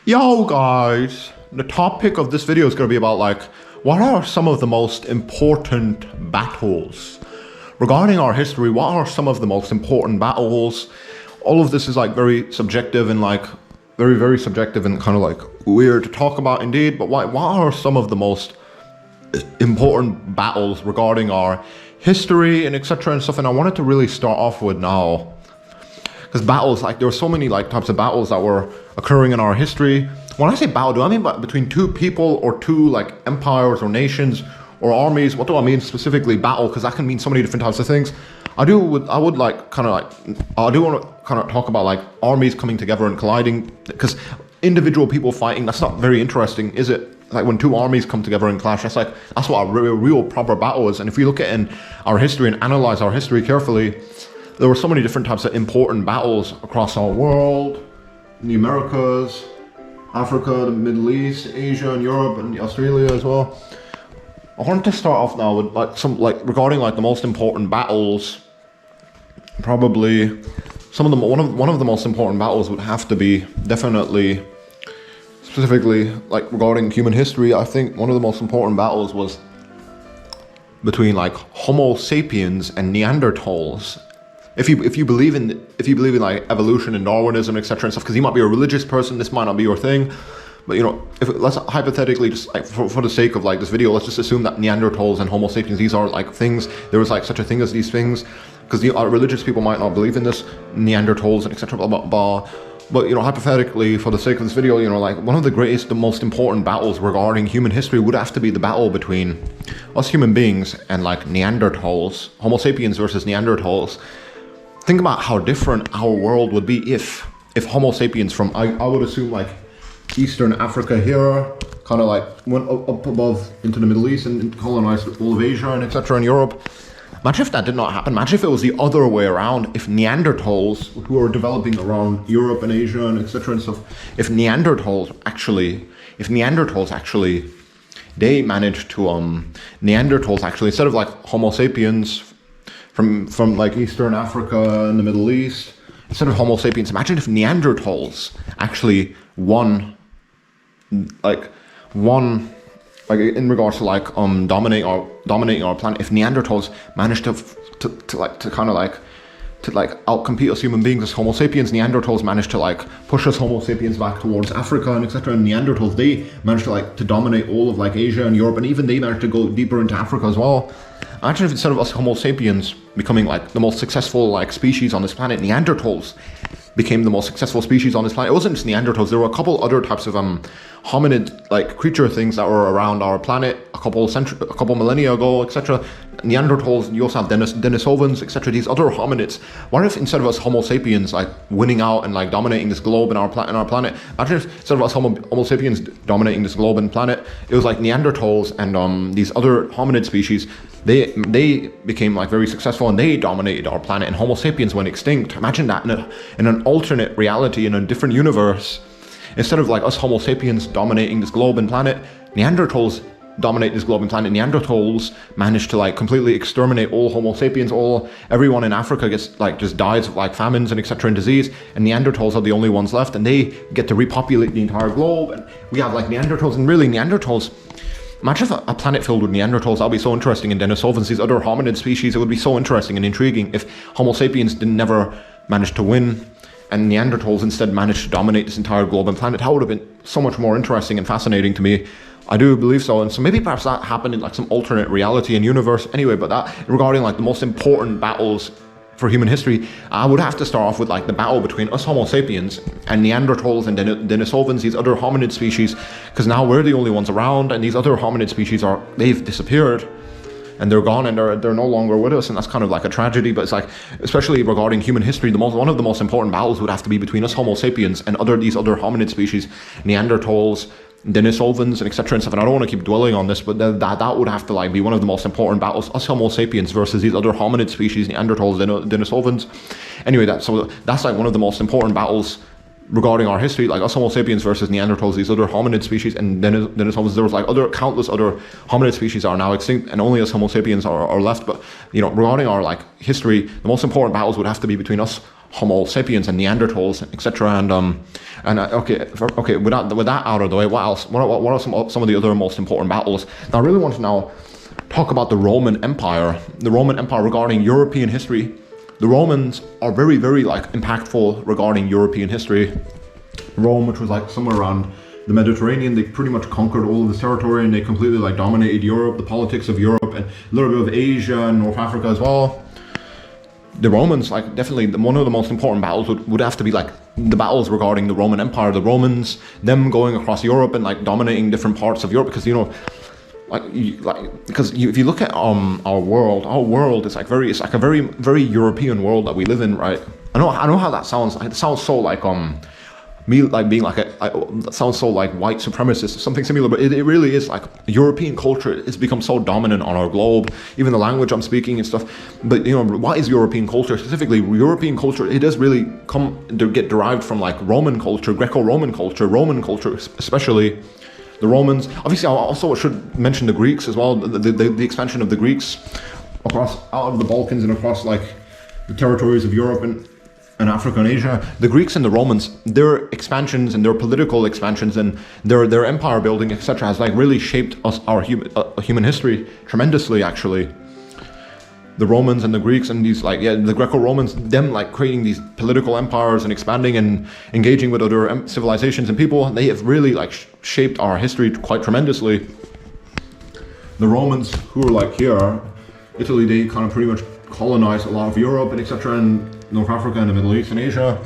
Yo guys, the topic of this video is going to be about what are some of the most important battles regarding our history. What are some of the most important battles? All of this is very subjective and very subjective and kind of weird to talk about indeed, but what are some of the most important battles regarding our history and etc and stuff. And I wanted to really start off with now, because battles, there were so many types of battles that were occurring in our history. When I say battle, do I mean between two people or two empires or nations or armies? What do I mean specifically battle? Because that can mean so many different types of things. I do want to kind of talk about armies coming together and colliding, because individual people fighting, that's not very interesting, is it? When two armies come together and clash, that's what a real proper battle is. And if we look at in our history and analyze our history carefully, there were so many different types of important battles across our world, in the Americas, Africa, the Middle East, Asia, and Europe, and Australia as well. I wanted to start off now with some regarding the most important battles. Probably some of them. One of the most important battles would have to be definitely, specifically regarding human history. I think one of the most important battles was between Homo sapiens and Neanderthals. If you believe in evolution and Darwinism, etc and stuff, because you might be a religious person, this might not be your thing, but let's hypothetically just for the sake of this video, let's just assume that Neanderthals and Homo sapiens, these are things. There was such a thing as these things, because religious people might not believe in this, Neanderthals and etc blah blah blah. But hypothetically, for the sake of this video, one of the greatest, the most important battles regarding human history would have to be the battle between us human beings and Neanderthals, Homo sapiens versus Neanderthals. Think about how different our world would be if Homo sapiens from, I would assume Eastern Africa here, kind of went up above into the Middle East and colonized all of Asia and etc. in Europe. Imagine if that did not happen. Imagine if it was the other way around. If Neanderthals, who are developing around Europe and Asia and etc and stuff, if Neanderthals actually, they managed to Neanderthals actually, instead of Homo sapiens from Eastern Africa and the Middle East, instead of Homo sapiens, imagine if Neanderthals actually won in regards to dominating our planet. If Neanderthals managed to outcompete us human beings as Homo sapiens, Neanderthals managed to push us Homo sapiens back towards Africa and etc. And Neanderthals, they managed to dominate all of Asia and Europe, and even they managed to go deeper into Africa as well. Imagine if instead of us Homo sapiens becoming the most successful species on this planet, Neanderthals became the most successful species on this planet. It wasn't just Neanderthals, there were a couple other types of hominid creature things that were around our planet a couple millennia ago, etc. Neanderthals, you also have Denisovans, etc. These other hominids. What if instead of us Homo sapiens winning out and dominating this globe and our planet, imagine if instead of us Homo sapiens dominating this globe and planet, it was Neanderthals and these other hominid species. They became very successful and they dominated our planet, and Homo sapiens went extinct. Imagine that in an alternate reality, in a different universe. Instead of us Homo sapiens dominating this globe and planet, Neanderthals dominate this globe and planet. Neanderthals managed to completely exterminate all Homo sapiens. Everyone in Africa gets just dies of famines and etc and disease, and Neanderthals are the only ones left, and they get to repopulate the entire globe. And we have Neanderthals, and really Neanderthals. Imagine if a planet filled with Neanderthals. That would be so interesting. And Denisovans, these other hominid species, it would be so interesting and intriguing if Homo sapiens never managed to win and Neanderthals instead managed to dominate this entire globe and planet. That would have been so much more interesting and fascinating to me. I do believe so. And so maybe perhaps that happened in some alternate reality and universe. Anyway, but that regarding the most important battles for human history, I would have to start off with the battle between us Homo sapiens and Neanderthals and Denisovans, these other hominid species, because now we're the only ones around, and these other hominid species they've disappeared and they're gone, and they're no longer with us, and that's kind of a tragedy. But it's especially regarding human history, one of the most important battles would have to be between us Homo sapiens and these other hominid species, Neanderthals, Denisovans, and etc and stuff. And I don't want to keep dwelling on this, but that would have to be one of the most important battles, us Homo sapiens versus these other hominid species, Neanderthals, Denisovans. Anyway, that's one of the most important battles regarding our history, us Homo sapiens versus Neanderthals, these other hominid species, and Denisovans. There was countless other hominid species are now extinct, and only us Homo sapiens are left. But regarding our history, the most important battles would have to be between us Homo sapiens and Neanderthals, etc. Okay, with that out of the way, what else? What are some of the other most important battles? Now, I really want to now talk about the Roman Empire. The Roman Empire regarding European history. The Romans are very, very like impactful regarding European history. Rome, which was like somewhere around the Mediterranean, they pretty much conquered all of this territory and they completely like dominated Europe, the politics of Europe, and a little bit of Asia and North Africa as well. The Romans, like definitely one of the most important battles would have to be like the battles regarding the Roman Empire. The Romans, them going across Europe and like dominating different parts of Europe, because if you look at our world is like a very, very European world that we live in, right? I know how that sounds. It sounds so like me like being like that sounds so like white supremacist or something similar, but it really is like European culture has become so dominant on our globe, even the language I'm speaking and stuff. But what is European culture specifically? European culture, it does really get derived from like Roman culture, Greco-Roman culture, Roman culture, especially the Romans. Obviously, I also should mention the Greeks as well, the expansion of the Greeks out of the Balkans and across like the territories of Europe and Africa and Asia. The Greeks and the Romans, their expansions and their political expansions and their empire building, etc., has like really shaped our human history tremendously. Actually, the Romans and the Greeks and the Greco-Romans, them like creating these political empires and expanding and engaging with other civilizations and people, they have really like shaped our history quite tremendously. The Romans, who were like here, Italy, they kind of pretty much colonized a lot of Europe and etc. and North Africa and the Middle East and Asia.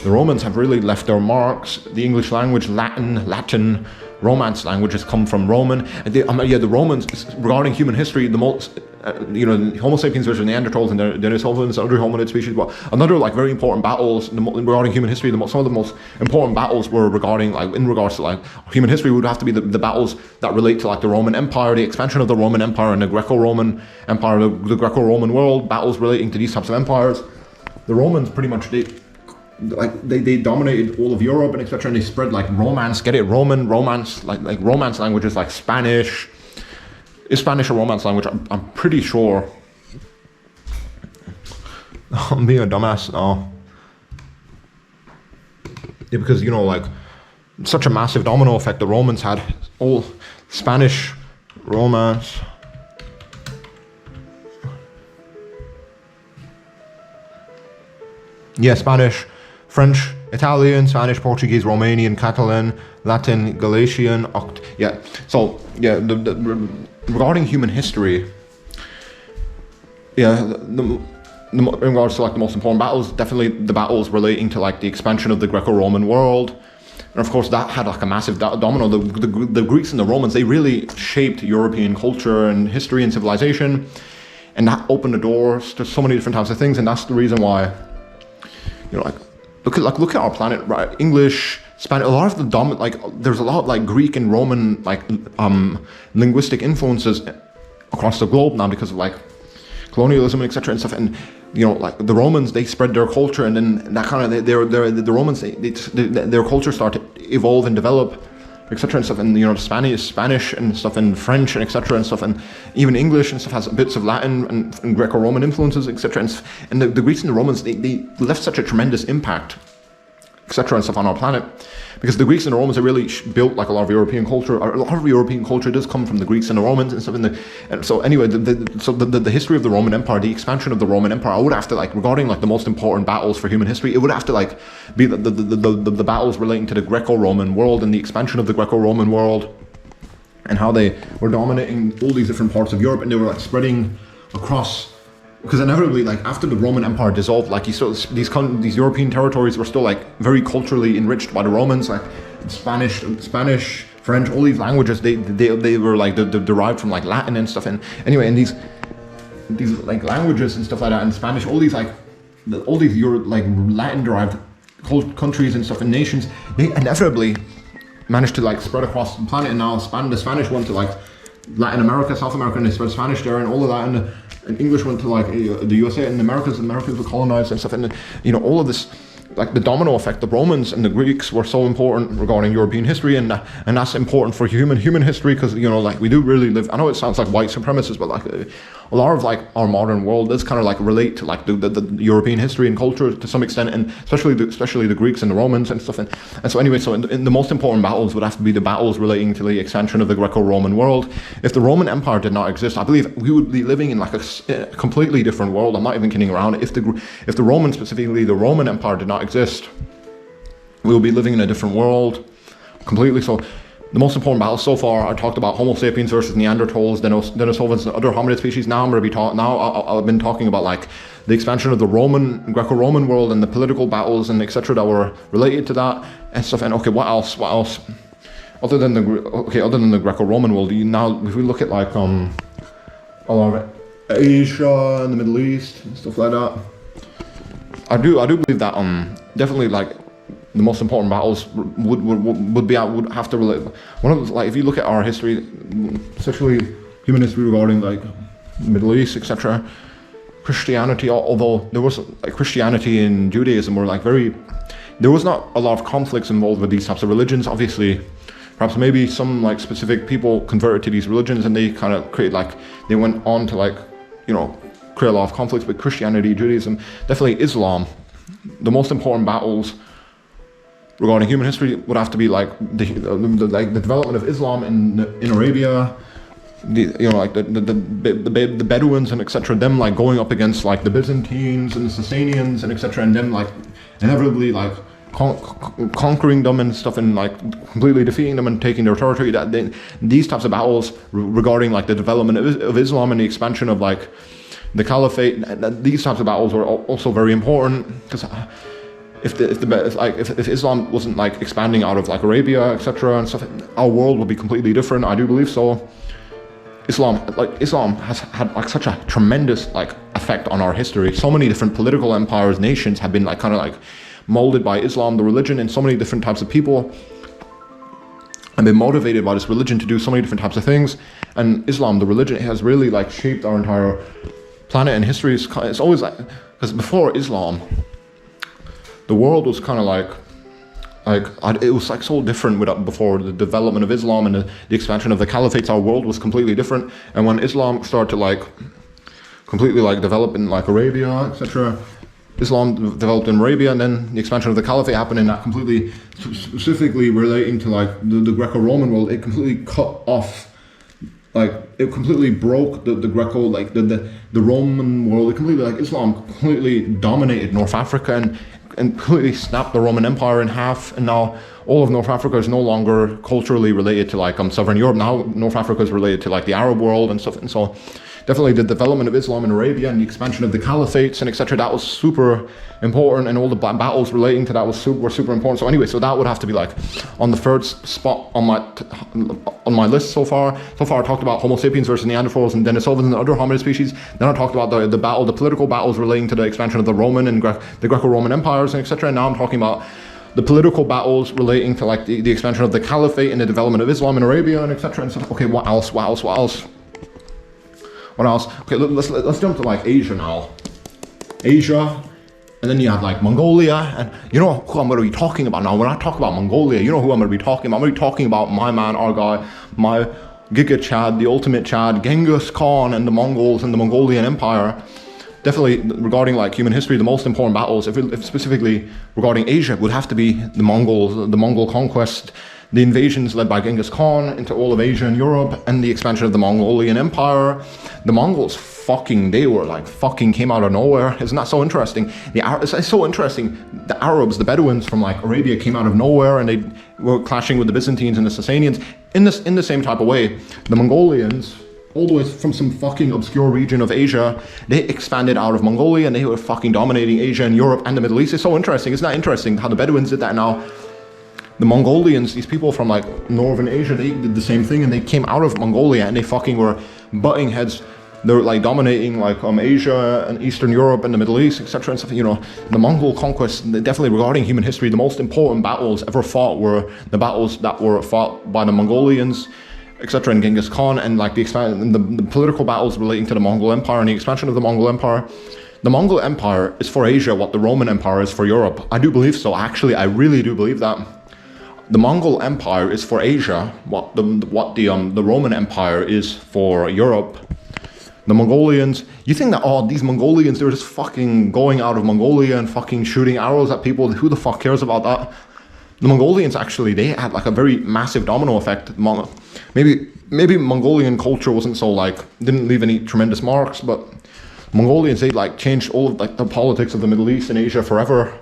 The Romans have really left their marks. The English language, Latin, Romance languages come from Roman. And the Romans, regarding human history, the most, Homo sapiens versus Neanderthals and Denisovans, other hominid species. But another like very important battles regarding human history. Some of the most important battles were regarding in regards to like human history would have to be the battles that relate to like the Roman Empire, the expansion of the Roman Empire and the Greco-Roman Empire, the Greco-Roman world, battles relating to these types of empires. The Romans pretty much they dominated all of Europe and etc. and they spread like Romance, Romance, like Romance languages like Spanish. Is Spanish a Romance language? I'm pretty sure. I'm being a dumbass now. Yeah, because like such a massive domino effect the Romans had. All Spanish, Romance. Yeah, Spanish, French, Italian, Spanish, Portuguese, Romanian, Catalan, Latin, Galician. Regarding human history, in regards to like the most important battles, definitely the battles relating to like the expansion of the Greco-Roman world, and of course that had like a massive domino. The Greeks and the Romans, they really shaped European culture and history and civilization, and that opened the doors to so many different types of things, and that's the reason why. Look at our planet, right? English, Spanish, a lot of the there's a lot of like Greek and Roman linguistic influences across the globe now because of like colonialism and etc. and stuff. And like the Romans, they spread their culture, and then that kind of the Romans, their culture started to evolve and develop, etc. and stuff. And Spanish and stuff, and French and etc. and stuff, and even English and stuff has bits of Latin and Greco-Roman influences, etc. And the Greeks and the Romans, they left such a tremendous impact, etc. and stuff on our planet, because the Greeks and the Romans, they really built like a lot of European culture. A lot of European culture does come from the Greeks and the Romans and stuff. And so anyway, the history of the Roman Empire, the expansion of the Roman Empire, I would have to like regarding like the most important battles for human history, it would have to like be the battles relating to the Greco-Roman world and the expansion of the Greco-Roman world, and how they were dominating all these different parts of Europe, and they were like spreading across. Because inevitably, like after the Roman Empire dissolved, like these European territories were still like very culturally enriched by the Romans, like Spanish, French, all these languages. They were like derived from like Latin and stuff. And anyway, and these like languages and stuff like that, and Spanish, all these Latin derived countries and stuff and nations, they inevitably managed to like spread across the planet. And now the Spanish went to like Latin America, South America, and they spread Spanish there, and all of that. And English went to like the USA, and Americas were colonized and stuff, and all of this like the domino effect. The Romans and the Greeks were so important regarding European history, and that's important for human history, because like we do really live. I know it sounds like white supremacist, but like a lot of like our modern world does kind of like relate to like the European history and culture to some extent, and especially the Greeks and the Romans and stuff. And so anyway, so in the most important battles would have to be the battles relating to the expansion of the Greco-Roman world. If the Roman Empire did not exist, I believe we would be living in like a completely different world. I'm not even kidding around. If the Roman, specifically the Roman Empire, did not exist, we would be living in a different world completely. So the most important battles so far, I talked about Homo sapiens versus Neanderthals, Denisovans, and other hominid species. Now I've been talking about like the expansion of the Greco-Roman world and the political battles and etc. that were related to that and stuff. And okay, what else? Other than the Greco-Roman world, now if we look at like a lot of Asia and the Middle East and stuff like that, I do believe that definitely like the most important battles would have to relate. One of the, like if you look at our history, especially human history regarding like the Middle East, etc. Christianity, although there was like Christianity and Judaism were like there was not a lot of conflicts involved with these types of religions. Obviously, perhaps maybe some like specific people converted to these religions and they kind of they went on to like create a lot of conflicts with Christianity, Judaism, definitely Islam. The most important battles regarding human history would have to be like the development of Islam in Arabia, the Bedouins and etc. Them like going up against like the Byzantines and the Sasanians and etc. And them like inevitably like conquering them and stuff and like completely defeating them and taking their territory. These types of battles regarding like the development of Islam and the expansion of like the caliphate, these types of battles were also very important, because if Islam wasn't like expanding out of like Arabia, etc. and stuff, our world would be completely different. I do believe so. Islam has had like such a tremendous like effect on our history. So many different political empires, nations have been like kind of like molded by Islam, the religion, and so many different types of people and been motivated by this religion to do so many different types of things. And Islam, the religion, has really like shaped our entire planet and history. It's always like, because before Islam, the world was kind of like it was like so different before the development of Islam and the expansion of the caliphates. Our world was completely different. And when Islam started to like completely like develop in like Arabia, etc., Islam developed in Arabia, and then the expansion of the caliphate happened, and that completely, specifically relating to like the Greco-Roman world, it completely cut off, like it completely broke the Greco, like the Roman world. It completely, like Islam completely dominated North Africa and completely snapped the Roman Empire in half, and now all of North Africa is no longer culturally related to like Southern Europe. Now North Africa is related to like the Arab world and stuff, and so definitely the development of Islam in Arabia and the expansion of the caliphates and etc. That was super important, and all the battles relating to that were super important. So anyway, so that would have to be like on the third spot on my list so far. So far I talked about Homo sapiens versus Neanderthals and Denisovans and other hominid species. Then I talked about the political battles relating to the expansion of the Roman and the Greco-Roman empires and etc. And now I'm talking about the political battles relating to like the expansion of the caliphate and the development of Islam in Arabia and etc. And so, okay, what else? Okay, let's jump to like Asia now. Asia, and then you have like Mongolia, and you know who I'm going to be talking about now. When I talk about Mongolia, you know who I'm going to be talking about. I'm going to be talking about my man, our guy, my Giga Chad, the ultimate Chad, Genghis Khan, and the Mongols and the Mongolian Empire. Definitely regarding like human history, the most important battles, if specifically regarding Asia, would have to be the Mongols, the Mongol conquest, the invasions led by Genghis Khan into all of Asia and Europe, and the expansion of the Mongolian Empire. The Mongols they were like fucking came out of nowhere. Isn't that so interesting? It's so interesting. The Arabs, the Bedouins from like Arabia came out of nowhere, and they were clashing with the Byzantines and the Sasanians in the same type of way. The Mongolians, all the way from some fucking obscure region of Asia, they expanded out of Mongolia, and they were fucking dominating Asia and Europe and the Middle East. It's so interesting. Isn't that interesting how the Bedouins did that? Now the Mongolians, these people from like northern Asia, they did the same thing, and they came out of Mongolia and they fucking were butting heads. They were like dominating like Asia and Eastern Europe and the Middle East, etc. and stuff. You know, the Mongol conquest, definitely regarding human history, the most important battles ever fought were the battles that were fought by the Mongolians, etc. and Genghis Khan, and like the political battles relating to the Mongol Empire and the expansion of the Mongol Empire. the Mongol Empire is for Asia what the Roman Empire is for Europe. I do believe so. Actually, I really do believe that. The Mongol Empire is for Asia what the Roman Empire is for Europe. The Mongolians, you think that, oh, these Mongolians, they're just fucking going out of Mongolia and fucking shooting arrows at people. Who the fuck cares about that? The Mongolians actually, they had like a very massive domino effect. Maybe Mongolian culture wasn't so like, didn't leave any tremendous marks, but Mongolians, they like changed all of like the politics of the Middle East and Asia forever.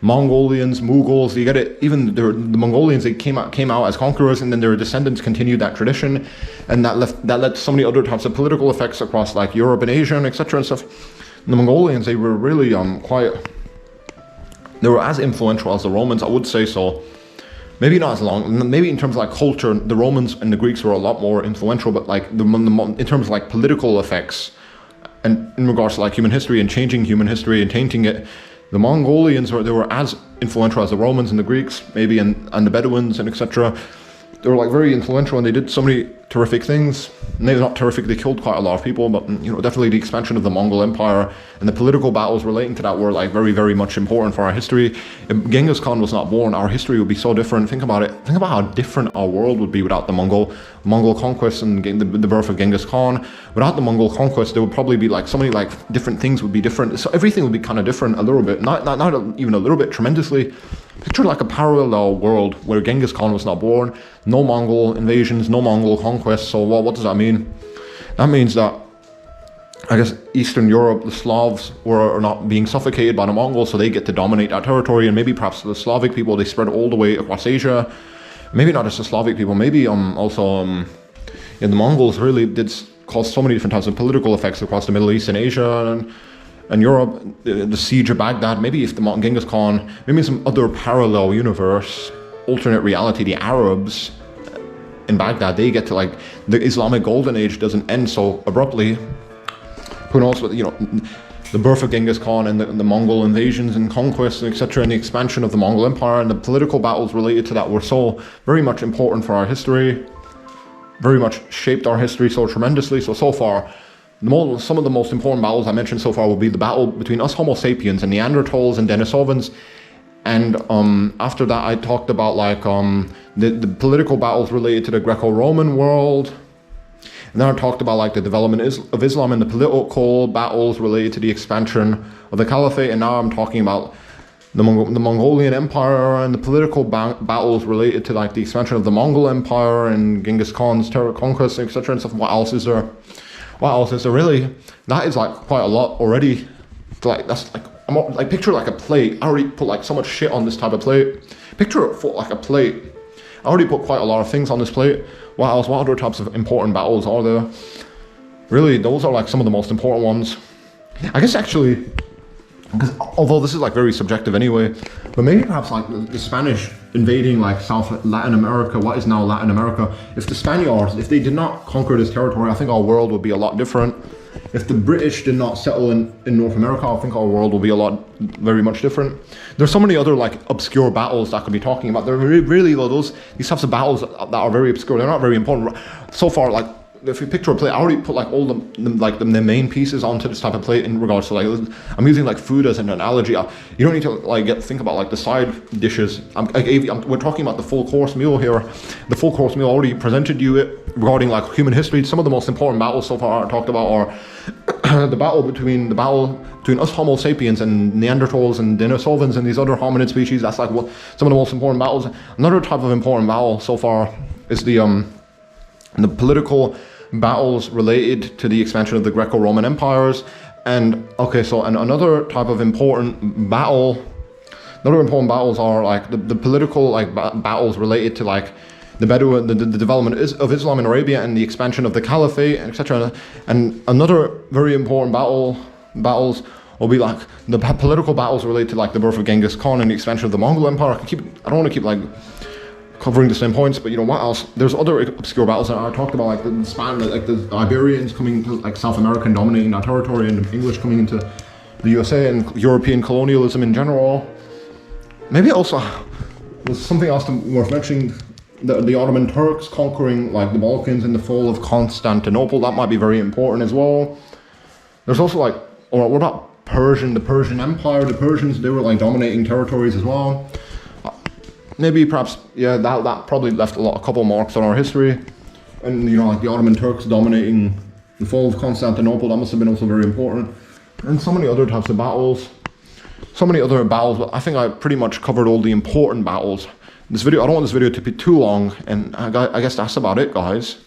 Mongolians, Mughals, you get it. Even the Mongolians, they came out as conquerors, and then their descendants continued that tradition, and that led to so many other types of political effects across like Europe and Asia and etc. and stuff. And the Mongolians, they were really they were as influential as the Romans, I would say so. Maybe not as long. Maybe in terms of like culture, the Romans and the Greeks were a lot more influential, but like in terms of like political effects, and in regards to like human history and changing human history and tainting it, the Mongolians were as influential as the Romans and the Greeks, maybe, and the Bedouins and etc. They were like very influential, and they did so many terrific things. Maybe not terrific, they killed quite a lot of people, but definitely the expansion of the Mongol Empire and the political battles relating to that were like very, very much important for our history. If Genghis Khan was not born, our history would be so different. Think about it. Think about how different our world would be without the Mongol conquest and the birth of Genghis Khan. Without the Mongol conquest, there would probably be like so many like different things would be different. So everything would be kind of different a little bit, not even a little bit, tremendously. Picture like a parallel world where Genghis Khan was not born, no Mongol invasions, no Mongol conquests. So what does that mean? That means that, I guess, Eastern Europe, the Slavs are not being suffocated by the Mongols, so they get to dominate that territory, and maybe perhaps the Slavic people, they spread all the way across Asia. Maybe not just the Slavic people, maybe the Mongols really did cause so many different types of political effects across the Middle East and Asia and Europe. The siege of Baghdad, maybe if the Genghis Khan, maybe some other parallel universe, alternate reality, the Arabs in Baghdad, they get to like, the Islamic Golden Age doesn't end so abruptly. Who knows what, the birth of Genghis Khan and the Mongol invasions and conquests and etc. and the expansion of the Mongol Empire and the political battles related to that were so very much important for our history, very much shaped our history so tremendously. So far, some of the most important battles I mentioned so far will be the battle between us Homo sapiens and Neanderthals and Denisovans. And after that, I talked about like the political battles related to the Greco-Roman world. And then I talked about like the development of Islam and the political battles related to the expansion of the Caliphate. And now I'm talking about the Mongolian Empire and the political battles related to like the expansion of the Mongol Empire and Genghis Khan's conquest, etc. and stuff. What else is there? What else is there really? That is like quite a lot already. Like that's like picture like a plate. I already put like so much shit on this type of plate. Picture it for like a plate. I already put quite a lot of things on this plate. What else? What other types of important battles are there? Really, those are like some of the most important ones. I guess actually, because although this is like very subjective anyway, but maybe perhaps like the Spanish invading like South Latin America, what is now Latin America. If the Spaniards, if they did not conquer this territory, I think our world would be a lot different. If the British did not settle in North America, I think our world will be very much different. There's so many other like obscure battles that I could be talking about. They're really though, these types of battles that are very obscure, they're not very important. So far, like if you picture a plate, I already put like all the main pieces onto this type of plate in regards to like, I'm using like food as an analogy. You don't need to like think about like the side dishes. We're talking about the full course meal here. The full course meal, I already presented you it regarding like human history. Some of the most important battles so far I talked about are the battle between us Homo sapiens and Neanderthals and Denisovans and these other hominid species. That's like what some of the most important battles. Another type of important battle so far is the political battles related to the expansion of the Greco-Roman empires. And okay, so and another type of important battles are like the political like battles related to like the Bedouin, the development of Islam in Arabia and the expansion of the Caliphate, etc. And another very important battles will be like the political battles related to like the birth of Genghis Khan and the expansion of the Mongol Empire. I don't want to keep like covering the same points, but what else? There's other obscure battles that I talked about, like the Spanish, like the Iberians coming to like South America and dominating that territory, and the English coming into the USA and European colonialism in general. Maybe also there's something else worth mentioning: the Ottoman Turks conquering like the Balkans and the fall of Constantinople. That might be very important as well. There's also like Or what about the Persian Empire? The Persians, they were like dominating territories as well. Maybe perhaps, yeah, that probably left a couple marks on our history. And you know, like the Ottoman Turks dominating the fall of Constantinople, that must have been also very important. And so many other types of battles. So many other battles, but I think I pretty much covered all the important battles. This video, I don't want this video to be too long, and I guess that's about it, guys.